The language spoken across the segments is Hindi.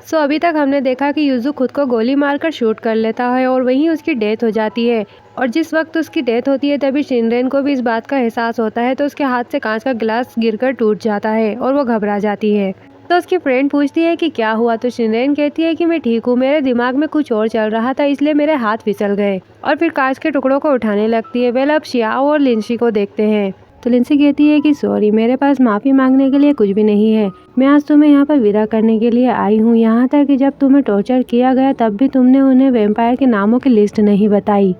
सो अभी तक हमने देखा कि युजू खुद को गोली मारकर शूट कर लेता है और वहीं उसकी डेथ हो जाती है। और जिस वक्त उसकी डेथ होती है तभी शिनरेन को भी इस बात का एहसास होता है, तो उसके हाथ से कांच का गिलास गिरकर टूट जाता है और वो घबरा जाती है। तो उसकी फ्रेंड पूछती है कि क्या हुआ, तो शिनरेन कहती है कि मैं ठीक हूँ, मेरे दिमाग में कुछ और चल रहा था इसलिए मेरे हाथ फिसल गए। और फिर कांच के टुकड़ों को उठाने लगती है। वेल अब शियाओ और लिंसी को देखते हैं। तो लिंसी कहती है कि सॉरी, मेरे पास माफ़ी मांगने के लिए कुछ भी नहीं है। मैं आज तुम्हें यहाँ पर विदा करने के लिए आई हूँ। यहाँ तक कि जब तुम्हें टॉर्चर किया गया तब भी तुमने उन्हें वैम्पायर के नामों की लिस्ट नहीं बताई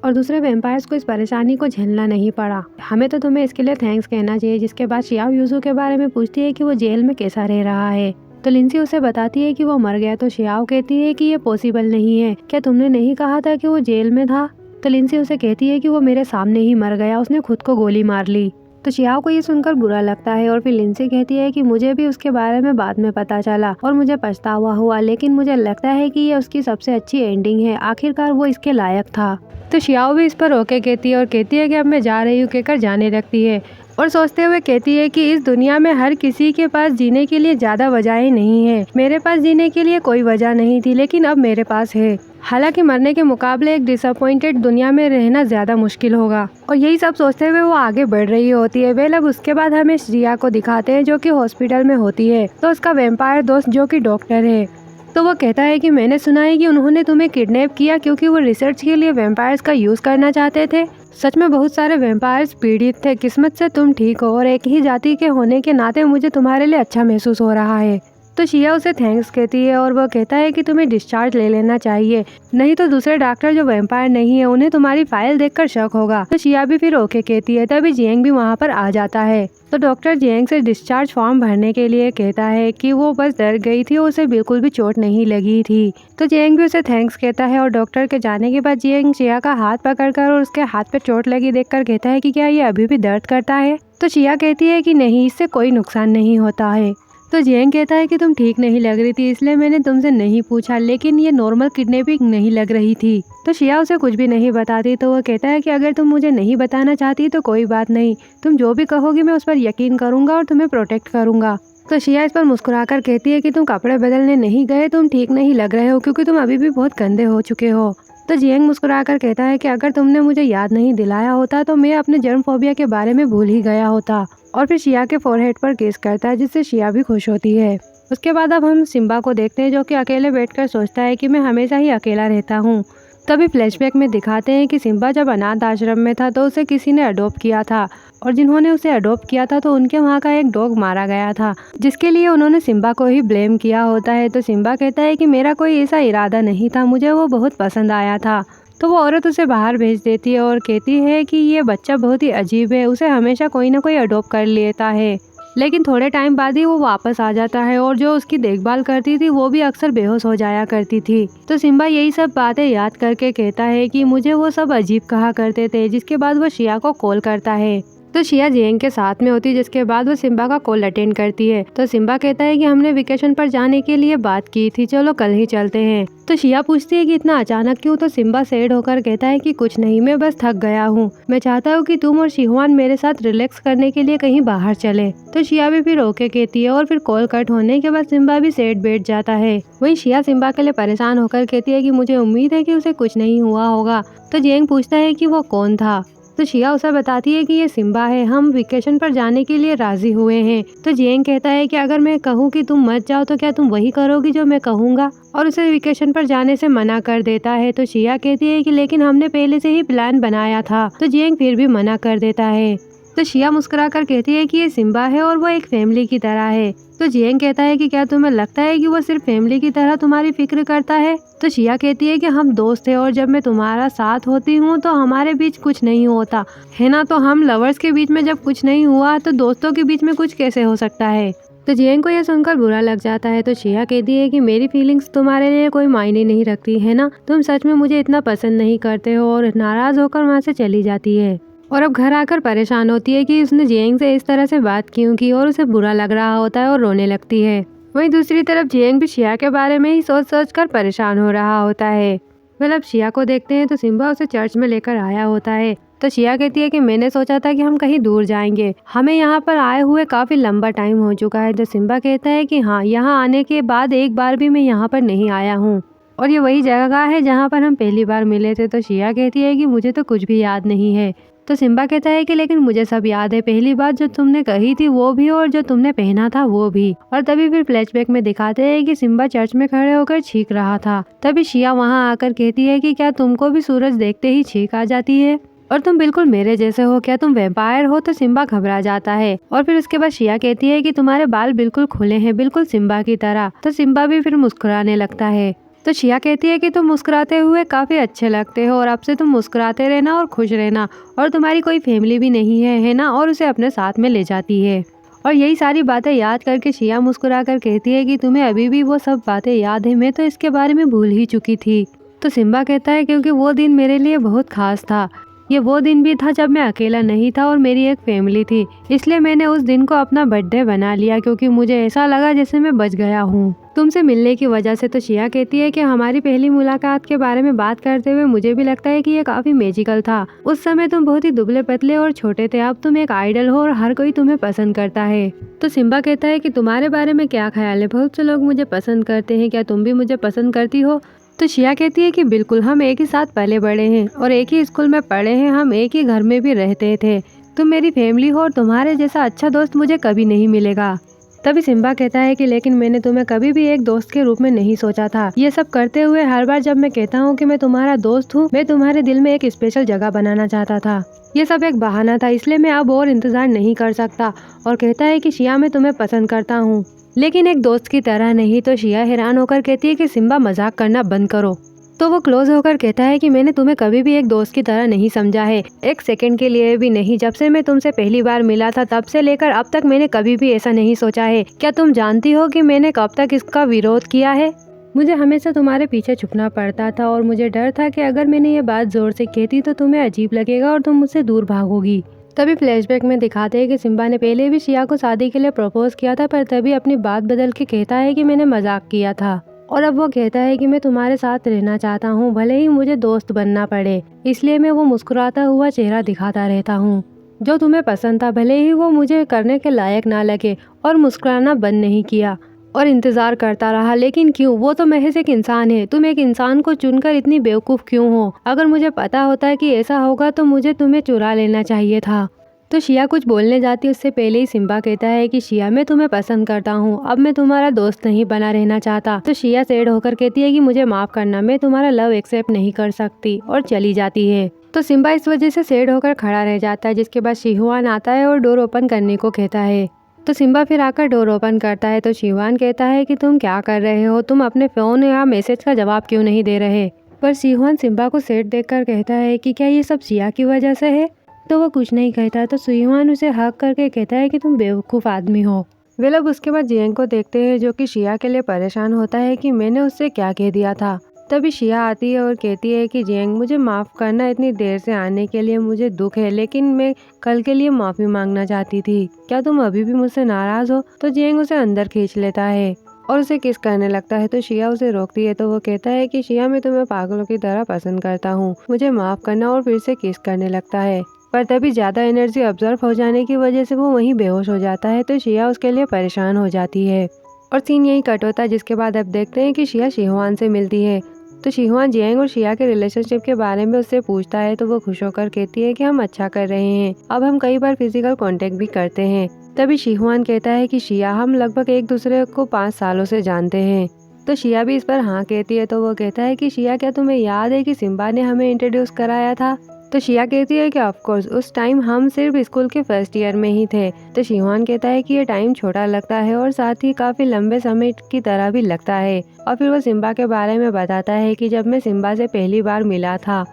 और दूसरे वैम्पायर्स को इस परेशानी को झेलना नहीं पड़ा। हमें तो तुम्हें इसके लिए थैंक्स कहना चाहिए। जिसके बाद शियाओ युजू के बारे में पूछती है कि वो जेल में कैसा रह रहा है। तो लिंसी उसे बताती है कि वो मर गया। तो शियाओ कहती है कि ये पॉसिबल नहीं है, क्या तुमने नहीं कहा था कि वो जेल में था। तो लिंसी उसे कहती है कि वो मेरे सामने ही मर गया, उसने खुद को गोली मार ली। तो शियाओ को ये सुनकर बुरा लगता है और फिर लिंसी कहती है कि मुझे भी उसके बारे में बाद में पता चला और मुझे पछतावा हुआ, लेकिन मुझे लगता है कि ये उसकी सबसे अच्छी एंडिंग है। आखिरकार वो इसके लायक था। तो शियाओ भी इस पर ओके कहती है और कहती है कि अब मैं जा रही हूँ कहकर जाने लगती है और सोचते हुए कहती है कि इस दुनिया में हर किसी के पास जीने के लिए ज्यादा वजहें नहीं है। मेरे पास जीने के लिए कोई वजह नहीं थी, लेकिन अब मेरे पास है। हालांकि मरने के मुकाबले एक डिसअपॉइंटेड दुनिया में रहना ज्यादा मुश्किल होगा। और यही सब सोचते हुए वो आगे बढ़ रही होती है। वेल अब उसके बाद हमें श्रिया को दिखाते हैं जो कि हॉस्पिटल में होती है। तो उसका वैम्पायर दोस्त जो कि डॉक्टर है, तो वो कहता है कि मैंने सुना है कि उन्होंने तुम्हें किडनैप किया क्योंकि वो रिसर्च के लिए वैम्पायर्स का यूज करना चाहते थे। सच में बहुत सारे वैम्पायर्स पीड़ित थे। किस्मत से तुम ठीक हो और एक ही जाति के होने के नाते मुझे तुम्हारे लिए अच्छा महसूस हो रहा है। तो शिया उसे थैंक्स कहती है और वो कहता है कि तुम्हें डिस्चार्ज ले लेना चाहिए, नहीं तो दूसरे डॉक्टर जो वैम्पायर नहीं है उन्हें तुम्हारी फाइल देखकर शक होगा। तो शिया भी फिर ओके कहती है। तभी जियांग भी वहाँ पर आ जाता है। तो डॉक्टर जियांग से डिस्चार्ज फॉर्म भरने के लिए कहता है कि वो बस डर गई थी, उसे बिल्कुल भी चोट नहीं लगी थी। तो जियांग भी उसे थैंक्स कहता है और डॉक्टर के जाने के बाद जियांग शिया का हाथ पकड़कर और उसके हाथ पे चोट लगी देखकर कहता है कि क्या ये अभी भी दर्द करता है। तो शिया कहती है कि नहीं, इससे कोई नुकसान नहीं होता है। तो जियांग कहता है कि तुम ठीक नहीं लग रही थी इसलिए मैंने तुमसे नहीं पूछा, लेकिन ये नॉर्मल किडनैपिंग नहीं लग रही थी। तो शिया उसे कुछ भी नहीं बताती। तो वो कहता है कि अगर तुम मुझे नहीं बताना चाहती तो कोई बात नहीं, तुम जो भी कहोगी मैं उस पर यकीन करूंगा और तुम्हें प्रोटेक्ट करूंगा। तो शिया इस पर मुस्कुराकर कहती है कि तुम कपड़े बदलने नहीं गए, तुम ठीक नहीं लग रहे हो क्योंकि तुम अभी भी बहुत गंदे हो चुके हो। तो जियांग मुस्कुराकर कहता है कि अगर तुमने मुझे याद नहीं दिलाया होता तो मैं अपने जर्म फोबिया के बारे में भूल ही गया होता। और फिर शिया के फोरहेड पर किस करता है जिससे शिया भी खुश होती है। उसके बाद अब हम सिम्बा को देखते हैं जो कि अकेले बैठकर सोचता है कि मैं हमेशा ही अकेला रहता हूँ। तभी फ्लैशबैक में दिखाते हैं कि सिम्बा जब अनाथ आश्रम में था तो उसे किसी ने अडॉप्ट किया था और जिन्होंने उसे अडॉप्ट किया था तो उनके वहाँ का एक डॉग मारा गया था, जिसके लिए उन्होंने सिम्बा को ही ब्लेम किया होता है। तो सिम्बा कहता है कि मेरा कोई ऐसा इरादा नहीं था, मुझे वो बहुत पसंद आया था। तो वो औरत उसे बाहर भेज देती है और कहती है कि ये बच्चा बहुत ही अजीब है, उसे हमेशा कोई ना कोई अडॉप्ट कर लेता है। लेकिन थोड़े टाइम बाद ही वो वापस आ जाता है और जो उसकी देखभाल करती थी वो भी अक्सर बेहोश हो जाया करती थी। तो सिम्बा यही सब बातें याद करके कहता है कि मुझे वो सब अजीब कहा करते थे। जिसके बाद वो शिया को कॉल करता है। तो शिया जियांग के साथ में होती है, जिसके बाद वो सिम्बा का कॉल अटेंड करती है। तो सिम्बा कहता है कि हमने वेकेशन पर जाने के लिए बात की थी, चलो कल ही चलते हैं। तो शिया पूछती है कि इतना अचानक क्यों। तो सिम्बा सैड होकर कहता है कि कुछ नहीं, मैं बस थक गया हूँ, मैं चाहता हूँ कि तुम और शिहुआन मेरे साथ रिलैक्स करने के लिए कहीं बाहर चले। तो शिया भी फिर ओके कहती है और फिर कॉल कट होने के बाद सिम्बा भी सैड बैठ जाता है। वहीं शिया सिम्बा के लिए परेशान होकर कहती है कि मुझे उम्मीद है कि उसे कुछ नहीं हुआ होगा। तो जियांग पूछता है कि वो कौन था। तो शिया उसे बताती है कि ये सिम्बा है, हम वेकेशन पर जाने के लिए राजी हुए हैं। तो जियांग कहता है कि अगर मैं कहूँ कि तुम मत जाओ तो क्या तुम वही करोगी जो मैं कहूँगा, और उसे वेकेशन पर जाने से मना कर देता है। तो शिया कहती है कि लेकिन हमने पहले से ही प्लान बनाया था। तो जियांग फिर भी मना कर देता है। तो शिया मुस्कुराकर कहती है कि ये सिम्बा है और वो एक फैमिली की तरह है। तो जियांग कहता है कि क्या तुम्हें लगता है कि वो सिर्फ फैमिली की तरह तुम्हारी फिक्र करता है। तो शिया कहती है कि हम दोस्त हैं और जब मैं तुम्हारा साथ होती हूँ तो हमारे बीच कुछ नहीं होता है ना, तो हम लवर्स के बीच में जब कुछ नहीं हुआ तो दोस्तों के बीच में कुछ कैसे हो सकता है। तो जियांग को यह सुनकर बुरा लग जाता है। तो शिया कहती है कि मेरी फीलिंग्स तुम्हारे लिए कोई मायने नहीं रखती है ना, तुम सच में मुझे इतना पसंद नहीं करते हो, और नाराज होकर वहाँ से चली जाती है। और अब घर आकर परेशान होती है कि उसने जियांग से इस तरह से बात क्यों की, और उसे बुरा लग रहा होता है और रोने लगती है। वहीं दूसरी तरफ जियांग भी शिया के बारे में ही सोच सोच कर परेशान हो रहा होता है। मतलब शिया को देखते हैं तो सिम्बा उसे चर्च में लेकर आया होता है तो शिया कहती है कि मैंने सोचा था कि हम कहीं दूर जाएंगे, हमें यहाँ पर आए हुए काफी लंबा टाइम हो चुका है। तो सिम्बा कहता है कि हाँ, यहाँ आने के बाद एक बार भी मैं यहाँ पर नहीं आया हूँ और ये वही जगह है जहाँ पर हम पहली बार मिले थे। तो शिया कहती है कि मुझे तो कुछ भी याद नहीं है। तो सिम्बा कहता है कि लेकिन मुझे सब याद है, पहली बात जो तुमने कही थी वो भी और जो तुमने पहना था वो भी। और तभी फिर फ्लैशबैक में दिखाते हैं कि सिम्बा चर्च में खड़े होकर छींक रहा था। तभी शिया वहाँ आकर कहती है कि क्या तुमको भी सूरज देखते ही छींक आ जाती है और तुम बिल्कुल मेरे जैसे हो, क्या तुम वैम्पायर हो? तो सिम्बा घबरा जाता है और फिर उसके बाद शिया कहती है कि तुम्हारे बाल बिल्कुल खुले हैं, बिल्कुल सिम्बा की तरह। तो सिम्बा भी फिर मुस्कुराने लगता है। तो शिया कहती है कि तुम मुस्कुराते हुए काफी अच्छे लगते हो और अब से तुम मुस्कुराते रहना और खुश रहना, और तुम्हारी कोई फैमिली भी नहीं है ना? और उसे अपने साथ में ले जाती है और यही सारी बातें याद करके शिया मुस्कुरा कर कहती है कि तुम्हें अभी भी वो सब बातें याद है, मैं तो इसके बारे में भूल ही चुकी थी। तो सिम्बा कहता है क्योंकि वो दिन मेरे लिए बहुत खास था, ये वो दिन भी था जब मैं अकेला नहीं था और मेरी एक फैमिली थी, इसलिए मैंने उस दिन को अपना बर्थडे बना लिया क्योंकि मुझे ऐसा लगा जैसे मैं बच गया हूँ तुमसे मिलने की वजह से। तो शिया कहती है कि हमारी पहली मुलाकात के बारे में बात करते हुए मुझे भी लगता है कि ये काफी मैजिकल था। उस समय तुम बहुत ही दुबले पतले और छोटे थे, अब तुम एक आइडल हो और हर कोई तुम्हें पसंद करता है। तो सिम्बा कहता है कि तुम्हारे बारे में क्या ख्याल है, बहुत से लोग मुझे पसंद करते हैं, क्या तुम भी मुझे पसंद करती हो? तो शिया कहती है कि बिल्कुल, हम एक ही साथ पले बड़े हैं और एक ही स्कूल में पढ़े हैं, हम एक ही घर में भी रहते थे, तुम मेरी फैमिली हो और तुम्हारे जैसा अच्छा दोस्त मुझे कभी नहीं मिलेगा। तभी सिम्बा कहता है कि लेकिन मैंने तुम्हें कभी भी एक दोस्त के रूप में नहीं सोचा था, ये सब करते हुए हर बार जब मैं कहता हूँ कि मैं तुम्हारा दोस्त हूँ, मैं तुम्हारे दिल में एक स्पेशल जगह बनाना चाहता था, ये सब एक बहाना था, इसलिए मैं अब और इंतजार नहीं कर सकता। और कहता है कि शिया, मैं तुम्हें पसंद करता हूँ लेकिन एक दोस्त की तरह नहीं। तो शिया हैरान होकर कहती है कि सिम्बा मजाक करना बंद करो। तो वो क्लोज होकर कहता है कि मैंने तुम्हें कभी भी एक दोस्त की तरह नहीं समझा है, एक सेकंड के लिए भी नहीं। जब से मैं तुमसे पहली बार मिला था तब से लेकर अब तक मैंने कभी भी ऐसा नहीं सोचा है। क्या तुम जानती हो कि मैंने कब तक इसका विरोध किया है? मुझे हमेशा तुम्हारे पीछे छुपना पड़ता था और मुझे डर था कि अगर मैंने ये बात जोर से कहती तो तुम्हें अजीब लगेगा और तुम मुझसे दूर भागोगी। तभी फ्लैशबैक में दिखाते हैं कि सिम्बा ने पहले भी शिया को शादी के लिए प्रपोज किया था, पर तभी अपनी बात बदल के कहता है कि मैंने मजाक किया था और अब वो कहता है कि मैं तुम्हारे साथ रहना चाहता हूँ, भले ही मुझे दोस्त बनना पड़े, इसलिए मैं वो मुस्कुराता हुआ चेहरा दिखाता रहता हूँ जो तुम्हें पसंद था, भले ही वो मुझे करने के लायक ना लगे। और मुस्कुराना बंद नहीं किया और इंतजार करता रहा। लेकिन क्यों? वो तो महज एक इंसान है, तुम एक इंसान को चुनकर इतनी बेवकूफ क्यों हो? अगर मुझे पता होता कि ऐसा होगा तो मुझे तुम्हें चुरा लेना चाहिए था। तो शिया कुछ बोलने जाती उससे पहले ही सिम्बा कहता है कि शिया, मैं तुम्हें पसंद करता हूँ, अब मैं तुम्हारा दोस्त नहीं बना रहना चाहता। तो शिया सैड होकर कहती है कि मुझे माफ करना, मैं तुम्हारा लव एक्सेप्ट नहीं कर सकती, और चली जाती है। तो सिम्बा इस वजह से सैड होकर खड़ा रह जाता है, जिसके बाद शिहुआन आता है और डोर ओपन करने को कहता है। तो सिम्बा फिर आकर डोर ओपन करता है। तो शिहुआन कहता है कि तुम क्या कर रहे हो, तुम अपने फोन या मैसेज का जवाब क्यों नहीं दे रहे? पर शिहुआन सिम्बा को सैड देखकर कहता है कि क्या ये सब शिया की वजह से है? तो वो कुछ नहीं कहता। तो शिहुआन उसे हक करके कहता है कि तुम बेवकूफ़ आदमी हो। वे लोग उसके बाद जियांग को देखते हैं जो कि शिया के लिए परेशान होता है कि मैंने उससे क्या कह दिया था। तभी शिया आती है और कहती है कि जियांग, मुझे माफ़ करना, इतनी देर से आने के लिए मुझे दुख है, लेकिन मैं कल के लिए माफ़ी मांगना चाहती थी, क्या तुम अभी भी मुझसे नाराज़ हो? तो जियांग उसे अंदर खींच लेता है और उसे किस करने लगता है। तो शिया उसे रोकती है। तो वो कहता है कि शिया, मैं तुम्हें पागलों की तरह पसंद करता हूँ, मुझे माफ़ करना, और फिर से किस करने लगता है। पर तभी ज़्यादा एनर्जी ऑब्जर्व हो जाने की वजह से वो वहीं बेहोश हो जाता है। तो शिया उसके लिए परेशान हो जाती है और सीन यही कट होता है, जिसके बाद अब देखते हैं कि शिया शिहुआन से मिलती है। तो शिहुआन जियांग और शिया के रिलेशनशिप के बारे में उससे पूछता है। तो वो खुश होकर कहती है कि हम अच्छा कर रहे हैं, अब हम कई बार फिजिकल कांटेक्ट भी करते हैं। तभी शिहुआन कहता है कि शिया, हम लगभग एक दूसरे को 5 सालों से जानते हैं। तो शिया भी इस पर हाँ कहती है। तो वो कहता है कि शिया, क्या तुम्हें याद है कि सिम्बा ने हमें इंट्रोड्यूस कराया था? तो शिया कहती है कि ऑफ कोर्स, उस टाइम हम सिर्फ स्कूल के फर्स्ट ईयर में ही थे। तो शिहुआन कहता है कि ये टाइम छोटा लगता है और साथ ही काफी लंबे समय की तरह भी लगता है। और फिर वो सिम्बा के बारे में बताता है कि जब मैं सिम्बा से पहली बार मिला था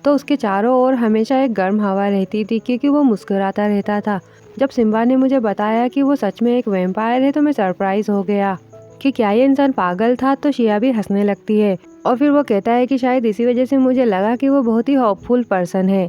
तो उसके चारों ओर हमेशा एक गर्म हवा रहती थी क्योंकि वो मुस्कुराता रहता था। जब सिम्बा ने मुझे बताया कि वो सच में एक वैम्पायर है तो मैं सरप्राइज हो गया कि क्या ये इंसान पागल था। तो शिया भी हंसने लगती है और फिर वो कहता है कि शायद इसी वजह से मुझे लगा कि वो बहुत ही होपफुल पर्सन है।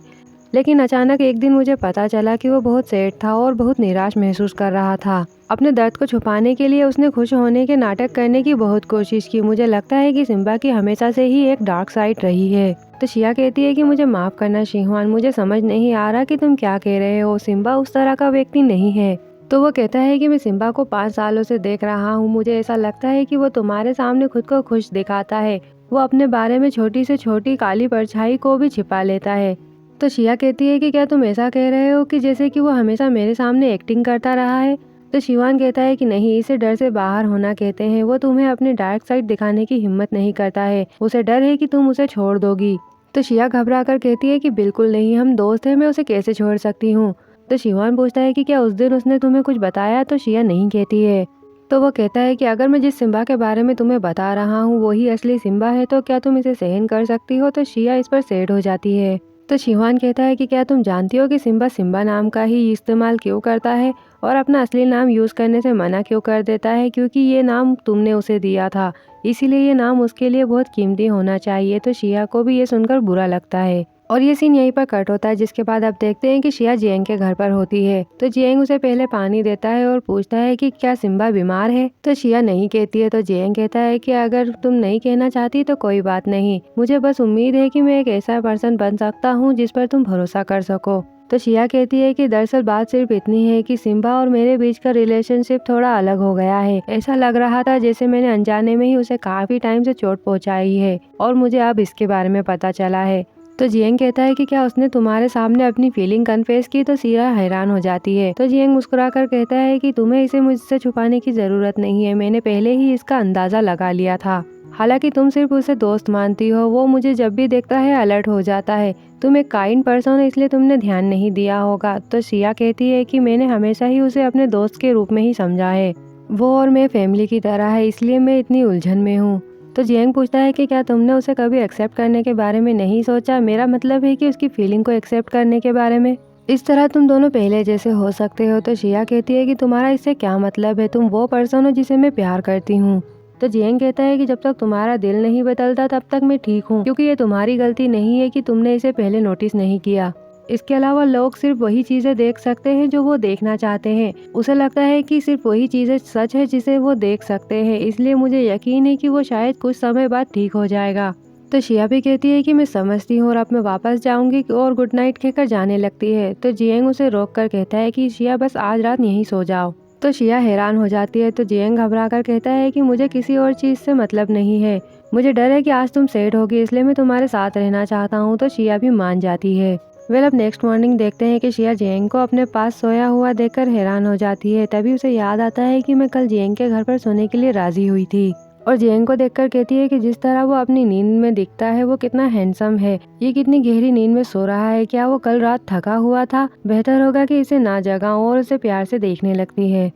लेकिन अचानक एक दिन मुझे पता चला कि वो बहुत सैड था और बहुत निराश महसूस कर रहा था। अपने दर्द को छुपाने के लिए उसने खुश होने के नाटक करने की बहुत कोशिश की। मुझे लगता है कि सिम्बा की हमेशा से ही एक डार्क साइड रही है। तो शिया कहती है कि मुझे माफ करना शिहुआन, मुझे समझ नहीं आ रहा कि तुम क्या कह रहे हो। सिम्बा उस तरह का व्यक्ति नहीं है। तो वो कहता है कि मैं सिम्बा को 5 सालों से देख रहा हूँ। मुझे ऐसा लगता है कि वो तुम्हारे सामने खुद को खुश दिखाता है। वो अपने बारे में छोटी से छोटी काली परछाई को भी छिपा लेता है। तो शिया कहती है कि क्या तुम ऐसा कह रहे हो कि जैसे कि वो हमेशा मेरे सामने एक्टिंग करता रहा है। तो शिवान कहता है कि नहीं, इसे डर से बाहर होना कहते हैं। वो तुम्हें अपनी डार्क साइड दिखाने की हिम्मत नहीं करता है। उसे डर है कि तुम उसे छोड़ दोगी। तो शिया घबरा कर कहती है कि बिल्कुल नहीं, हम दोस्त हैं, मैं उसे कैसे छोड़ सकती हूँ। तो शिवान पूछता है कि क्या उस दिन उसने तुम्हें कुछ बताया। तो शिया नहीं कहती है। तो वो कहता है कि अगर मैं जिस सिम्बा के बारे में तुम्हें बता रहा हूँ वही असली सिम्बा है तो क्या तुम इसे सहन कर सकती हो। तो शिया इस पर सैड हो जाती है। तो शिवान कहता है कि क्या तुम जानती हो कि सिम्बा सिम्बा नाम का ही इस्तेमाल क्यों करता है और अपना असली नाम यूज करने से मना क्यों कर देता है, क्योंकि ये नाम तुमने उसे दिया था, इसीलिए ये नाम उसके लिए बहुत कीमती होना चाहिए। तो शिया को भी ये सुनकर बुरा लगता है और ये सीन यहीं पर कट होता है, जिसके बाद अब देखते हैं कि शिया जियांग के घर पर होती है। तो जियांग उसे पहले पानी देता है और पूछता है कि क्या सिम्बा बीमार है। तो शिया नहीं कहती है। तो जियांग कहता है कि अगर तुम नहीं कहना चाहती तो कोई बात नहीं, मुझे बस उम्मीद है कि मैं एक ऐसा पर्सन बन सकता हूँ जिस पर तुम भरोसा कर सको। तो शिया कहती है कि दरअसल बात सिर्फ इतनी है कि सिम्बा और मेरे बीच का रिलेशनशिप थोड़ा अलग हो गया है। ऐसा लग रहा था जैसे मैंने अनजाने में ही उसे काफी टाइम से चोट पहुंचाई है और मुझे अब इसके बारे में पता चला है। तो जियांग कहता है कि क्या उसने तुम्हारे सामने अपनी फीलिंग कन्फेस की। तो शिया हैरान हो जाती है। तो जियांग मुस्कुराकर कहता है कि तुम्हें इसे मुझसे छुपाने की जरूरत नहीं है, मैंने पहले ही इसका अंदाजा लगा लिया था। हालांकि तुम सिर्फ उसे दोस्त मानती हो, वो मुझे जब भी देखता है अलर्ट हो जाता है। तुम एक काइंड पर्सन हो इसलिए तुमने ध्यान नहीं दिया होगा। तो शिया कहती है कि मैंने हमेशा ही उसे अपने दोस्त के रूप में ही समझा है, वो और मैं फैमिली की तरह है, इसलिए मैं इतनी उलझन में हूँ। तो जियांग पूछता है कि क्या तुमने उसे कभी एक्सेप्ट करने के बारे में नहीं सोचा। मेरा मतलब है कि उसकी फीलिंग को एक्सेप्ट करने के बारे में। इस तरह तुम दोनों पहले जैसे हो सकते हो। तो शिया कहती है कि तुम्हारा इससे क्या मतलब है, तुम वो पर्सन हो जिसे मैं प्यार करती हूँ। तो जियांग कहता है कि जब तक तुम्हारा दिल नहीं बदलता तब तक मैं ठीक हूँ, क्योंकि ये तुम्हारी गलती नहीं है कि तुमने इसे पहले नोटिस नहीं किया। इसके अलावा लोग सिर्फ वही चीजें देख सकते हैं जो वो देखना चाहते हैं। उसे लगता है कि सिर्फ वही चीजें सच है जिसे वो देख सकते हैं, इसलिए मुझे यकीन है कि वो शायद कुछ समय बाद ठीक हो जाएगा। तो शिया भी कहती है कि मैं समझती हूँ और अब मैं वापस जाऊंगी और गुड नाइट कहकर जाने लगती है। तो जियांग उसे रोक कर कहता है कि शिया बस आज रात यहीं सो जाओ। तो शिया हैरान हो जाती है। तो जियांग घबरा कर कहता है कि मुझे किसी और चीज से मतलब नहीं है, मुझे डर है कि आज तुम सैड होगी इसलिए मैं तुम्हारे साथ रहना चाहता हूँ। तो शिया भी मान जाती है। अब नेक्स्ट मॉर्निंग देखते हैं कि शिया जियांग को अपने पास सोया हुआ देखकर हैरान हो जाती है। तभी उसे याद आता है कि मैं कल जियांग के घर पर सोने के लिए राजी हुई थी और जियांग को देखकर कहती है कि जिस तरह वो अपनी नींद में दिखता है वो कितना हैंडसम है, ये कितनी गहरी नींद में सो रहा है, क्या वो कल रात थका हुआ था, बेहतर होगा कि इसे ना जगाऊं। और उसे प्यार से देखने लगती है।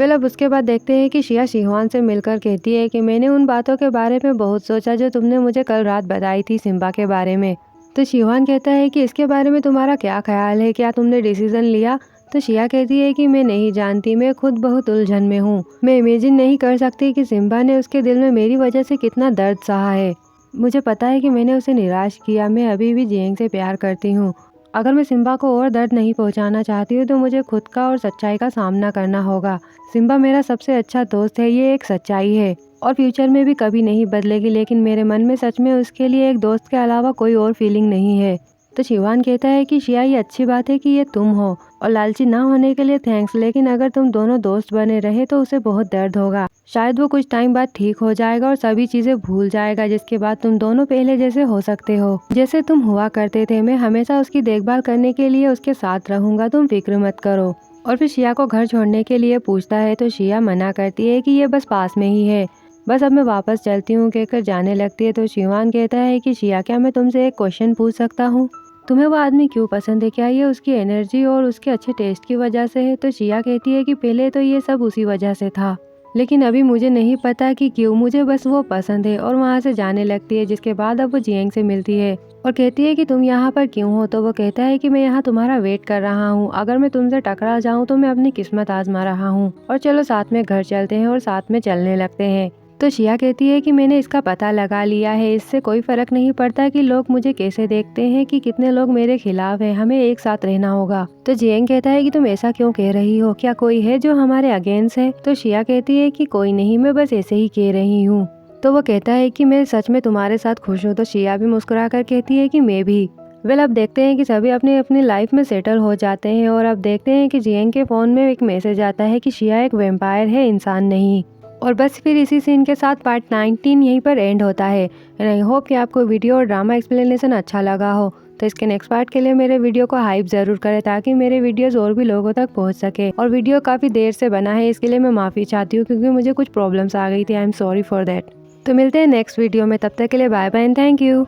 अब उसके बाद देखते हैं कि शिया शिहुआन से मिलकर कहती है कि मैंने उन बातों के बारे में बहुत सोचा जो तुमने मुझे कल रात बताई थी सिम्बा के बारे में। तो शिहुआन कहता है कि इसके बारे में तुम्हारा क्या ख्याल है, क्या तुमने डिसीजन लिया। तो शिया कहती है कि मैं नहीं जानती, मैं खुद बहुत उलझन में हूँ। मैं इमेजिन नहीं कर सकती कि सिम्बा ने उसके दिल में मेरी वजह से कितना दर्द सहा है। मुझे पता है कि मैंने उसे निराश किया, मैं अभी भी जियांग से प्यार करती हूँ। अगर मैं सिम्बा को और दर्द नहीं पहुंचाना चाहती हूँ तो मुझे खुद का और सच्चाई का सामना करना होगा। सिम्बा मेरा सबसे अच्छा दोस्त है, ये एक सच्चाई है और फ्यूचर में भी कभी नहीं बदलेगी, लेकिन मेरे मन में सच में उसके लिए एक दोस्त के अलावा कोई और फीलिंग नहीं है। तो शिवान कहता है कि शिया ये अच्छी बात है कि ये तुम हो और लालची ना होने के लिए थैंक्स, लेकिन अगर तुम दोनों दोस्त बने रहे तो उसे बहुत दर्द होगा। शायद वो कुछ टाइम बाद ठीक हो जाएगा और सभी चीजें भूल जाएगा, जिसके बाद तुम दोनों पहले जैसे हो सकते हो, जैसे तुम हुआ करते थे। मैं हमेशा उसकी देखभाल करने के लिए उसके साथ रहूंगा, तुम फिक्र मत करो। और फिर शिया को घर छोड़ने के लिए पूछता है तो शिया मना करती है कि ये बस पास में ही है, बस अब मैं वापस चलती हूँ कहकर जाने लगती है। तो शिवान कहता है कि शिया क्या मैं तुमसे एक क्वेश्चन पूछ सकता हूँ, तुम्हें वो आदमी क्यों पसंद है, क्या ये उसकी एनर्जी और उसके अच्छे टेस्ट की वजह से है। तो शिया कहती है कि पहले तो ये सब उसी वजह से था, लेकिन अभी मुझे नहीं पता कि क्यों, मुझे बस वो पसंद है। और वहाँ से जाने लगती है, जिसके बाद अब वो जियांग से मिलती है और कहती है कि तुम यहाँ पर क्यों हो। तो वो कहता है कि मैं यहाँ तुम्हारा वेट कर रहा हूँ, अगर मैं तुमसे टकरा जाऊँ तो मैं अपनी किस्मत आजमा रहा हूँ और चलो साथ में घर चलते हैं। और साथ में चलने लगते हैं। तो शिया कहती है कि मैंने इसका पता लगा लिया है, इससे कोई फ़र्क नहीं पड़ता कि लोग मुझे कैसे देखते हैं, कि कितने लोग मेरे खिलाफ हैं, हमें एक साथ रहना होगा। तो जियांग कहता है कि तुम ऐसा क्यों कह रही हो, क्या कोई है जो हमारे अगेंस्ट है? तो शिया कहती है कि कोई नहीं, मैं बस ऐसे ही कह रही हूँ। तो वो कहता है कि मैं सच में तुम्हारे साथ खुश हूँ। तो शिया भी मुस्कुरा कर कहती है कि मैं भी। वेल, अब देखते हैं कि सभी अपनी अपनी लाइफ में सेटल हो जाते हैं और अब देखते हैं कि जियांग के फ़ोन में एक मैसेज आता है कि शिया एक वैम्पायर है, इंसान नहीं। और बस फिर इसी सीन के साथ पार्ट 19 यहीं पर एंड होता है। एंड आई होप कि आपको वीडियो और ड्रामा एक्सप्लेनेशन अच्छा लगा हो। तो इसके नेक्स्ट पार्ट के लिए मेरे वीडियो को हाइप ज़रूर करें ताकि मेरे वीडियोस और भी लोगों तक पहुंच सके। और वीडियो काफ़ी देर से बना है, इसके लिए मैं माफ़ी चाहती हूँ क्योंकि मुझे कुछ प्रॉब्लम्स आ गई थी। I am sorry for that. तो मिलते हैं नेक्स्ट वीडियो में, तब तक के लिए bye bye and thank you.